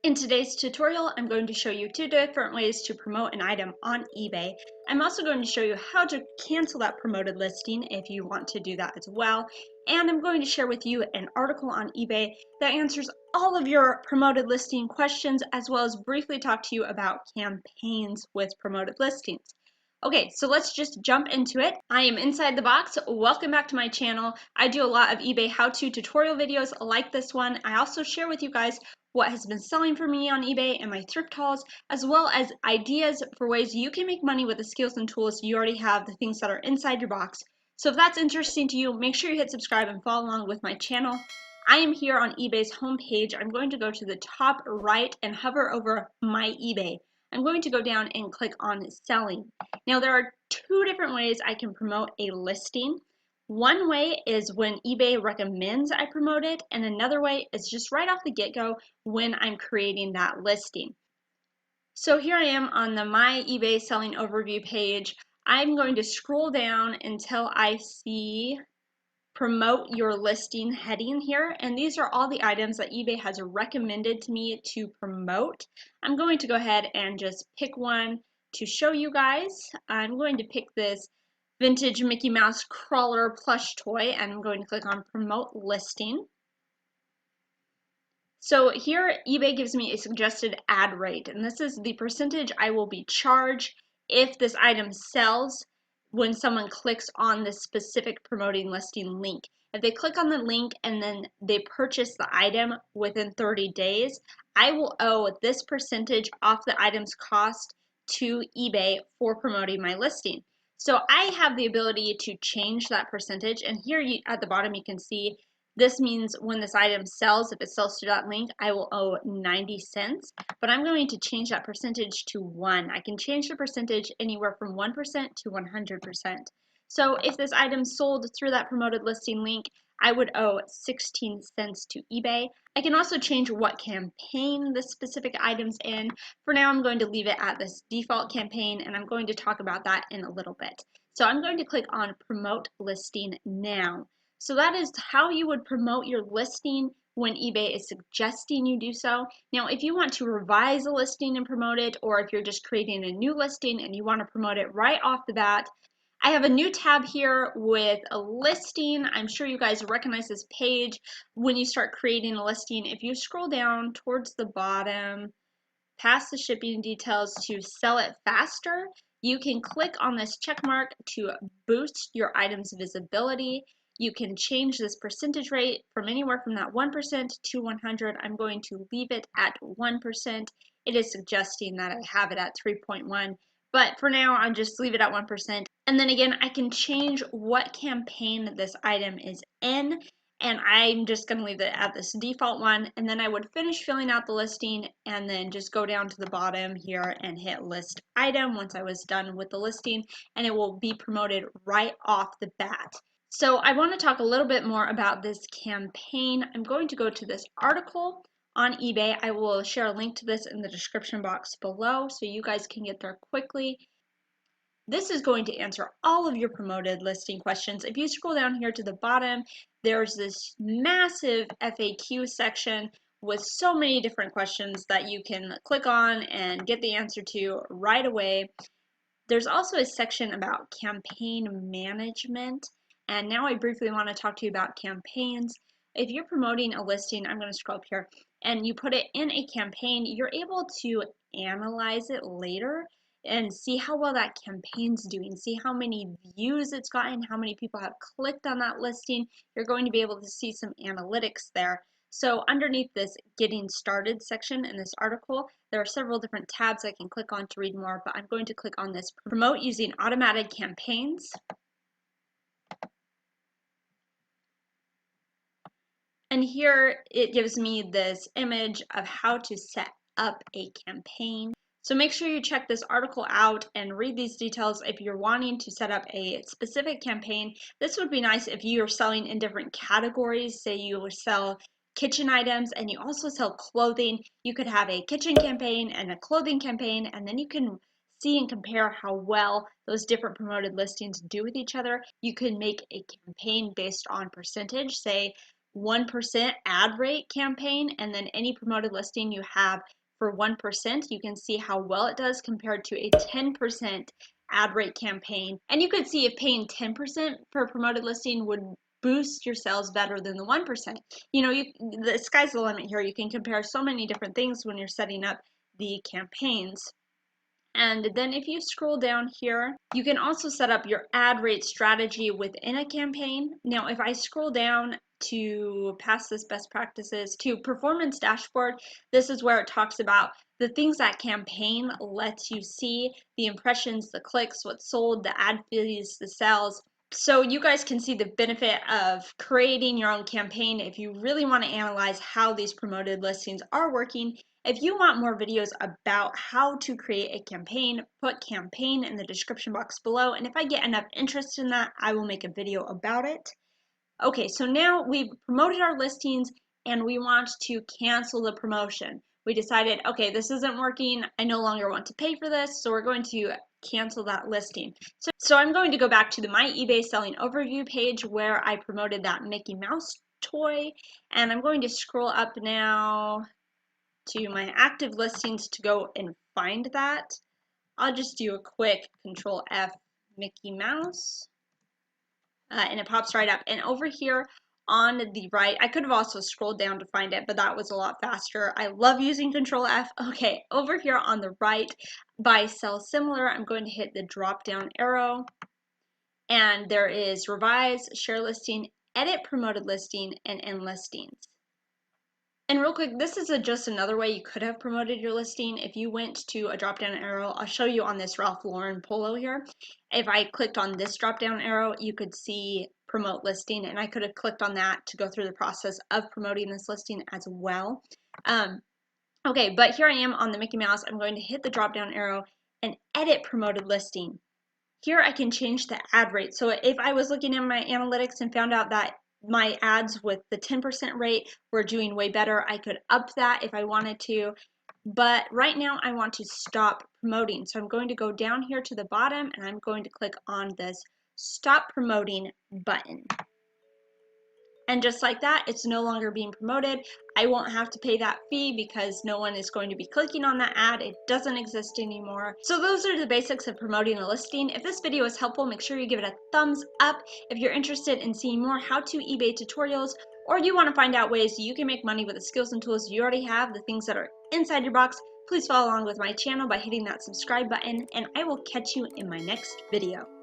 In today's tutorial, I'm going to show you 2 different ways to promote an item on eBay. I'm also going to show you how to cancel that promoted listing if you want to do that as well. And I'm going to share with you an article on eBay that answers all of your promoted listing questions, as well as briefly talk to you about campaigns with promoted listings. Okay, so let's just jump into it. I am Inside the Box. Welcome back to my channel. I do a lot of eBay how-to tutorial videos like this one. I also share with you guys what has been selling for me on eBay and my thrift hauls, as well as ideas for ways you can make money with the skills and tools you already have, the things that are inside your box. So if that's interesting to you, make sure you hit subscribe and follow along with my channel. I am here on eBay's homepage. I'm going to go to the top right and hover over My eBay. I'm going to go down and click on Selling. Now there are 2 different ways I can promote a listing. One way is when eBay recommends I promote it, and another way is just right off the get-go when I'm creating that listing. So here I am on the My eBay Selling Overview page. I'm going to scroll down until I see Promote Your Listing heading here, and these are all the items that eBay has recommended to me to promote. I'm going to go ahead and just pick one to show you guys. I'm going to pick this vintage Mickey Mouse crawler plush toy, and I'm going to click on Promote Listing. So here eBay gives me a suggested ad rate, and this is the percentage I will be charged if this item sells when someone clicks on this specific promoting listing link. If they click on the link and then they purchase the item within 30 days, I will owe this percentage off the item's cost to eBay for promoting my listing. So I have the ability to change that percentage, and here at the bottom you can see this means when this item sells, if it sells through that link, I will owe 90 cents, but I'm going to change that percentage to 1. I can change the percentage anywhere from 1% to 100%. So if this item sold through that promoted listing link, I would owe 16 cents to eBay. I can also change what campaign this specific item's in. For now, I'm going to leave it at this default campaign, and I'm going to talk about that in a little bit. So I'm going to click on Promote Listing Now. So that is how you would promote your listing when eBay is suggesting you do so. Now, if you want to revise a listing and promote it, or if you're just creating a new listing and you want to promote it right off the bat, I have a new tab here with a listing. I'm sure you guys recognize this page when you start creating a listing. If you scroll down towards the bottom, past the shipping details to sell it faster, you can click on this check mark to boost your item's visibility. You can change this percentage rate from anywhere from that 1% to 100. I'm going to leave it at 1%. It is suggesting that I have it at 3.1, but for now I'll just leave it at 1%. And then again, I can change what campaign this item is in, and I'm just going to leave it at this default one, and then I would finish filling out the listing and then just go down to the bottom here and hit list item once I was done with the listing, and it will be promoted right off the bat. So I want to talk a little bit more about this campaign. I'm going to go to this article on eBay. I will share a link to this in the description box below so you guys can get there quickly. This is going to answer all of your promoted listing questions. If you scroll down here to the bottom, there's this massive FAQ section with so many different questions that you can click on and get the answer to right away. There's also a section about campaign management. And now I briefly want to talk to you about campaigns. If you're promoting a listing, I'm going to scroll up here, and you put it in a campaign, you're able to analyze it later and see how well that campaign's doing, see how many views it's gotten, how many people have clicked on that listing. You're going to be able to see some analytics there. So underneath this Getting Started section in this article, there are several different tabs I can click on to read more, but I'm going to click on this Promote Using Automated Campaigns. And here it gives me this image of how to set up a campaign. So make sure you check this article out and read these details if you're wanting to set up a specific campaign. This would be nice if you're selling in different categories. Say you sell kitchen items and you also sell clothing. You could have a kitchen campaign and a clothing campaign, and then you can see and compare how well those different promoted listings do with each other. You can make a campaign based on percentage. Say 1% ad rate campaign, and then any promoted listing you have for 1%, you can see how well it does compared to a 10% ad rate campaign. And you could see if paying 10% for a promoted listing would boost your sales better than the 1%. You know, the sky's the limit here. You can compare so many different things when you're setting up the campaigns. And then if you scroll down here, you can also set up your ad rate strategy within a campaign. Now, if I scroll down to past this best practices to performance dashboard, this is where it talks about the things that campaign lets you see, the impressions, the clicks, what's sold, the ad fees, the sales. So you guys can see the benefit of creating your own campaign if you really want to analyze how these promoted listings are working. If you want more videos about how to create a campaign, put campaign in the description box below, and if I get enough interest in that, I will make a video about it. Okay, so now we've promoted our listings and we want to cancel the promotion. We decided, okay, this isn't working, I no longer want to pay for this, so we're going to cancel that listing. So I'm going to go back to my eBay selling overview page where I promoted that Mickey Mouse toy, and I'm going to scroll up now to my active listings to go and find that. I'll just do a quick Control F Mickey Mouse, and it pops right up. And over here on the right, I could have also scrolled down to find it, but that was a lot faster. I love using Control F. Okay, over here on the right, by sell similar, I'm going to hit the drop down arrow, and there is revise, share listing, edit promoted listing, and end listings. And real quick, this is just another way you could have promoted your listing. If you went to a drop-down arrow, I'll show you on this Ralph Lauren polo here. If I clicked on this drop-down arrow, you could see promote listing, and I could have clicked on that to go through the process of promoting this listing as well. Okay, but here I am on the Mickey Mouse. I'm going to hit the drop-down arrow and edit promoted listing. Here I can change the ad rate. So if I was looking at my analytics and found out that my ads with the 10% rate were doing way better, I could up that if I wanted to. But right now I want to stop promoting. So I'm going to go down here to the bottom and I'm going to click on this stop promoting button. And just like that, it's no longer being promoted. I won't have to pay that fee because no one is going to be clicking on that ad. It doesn't exist anymore. So those are the basics of promoting a listing. If this video was helpful, make sure you give it a thumbs up. If you're interested in seeing more how-to eBay tutorials, or you want to find out ways you can make money with the skills and tools you already have, the things that are inside your box, please follow along with my channel by hitting that subscribe button, and I will catch you in my next video.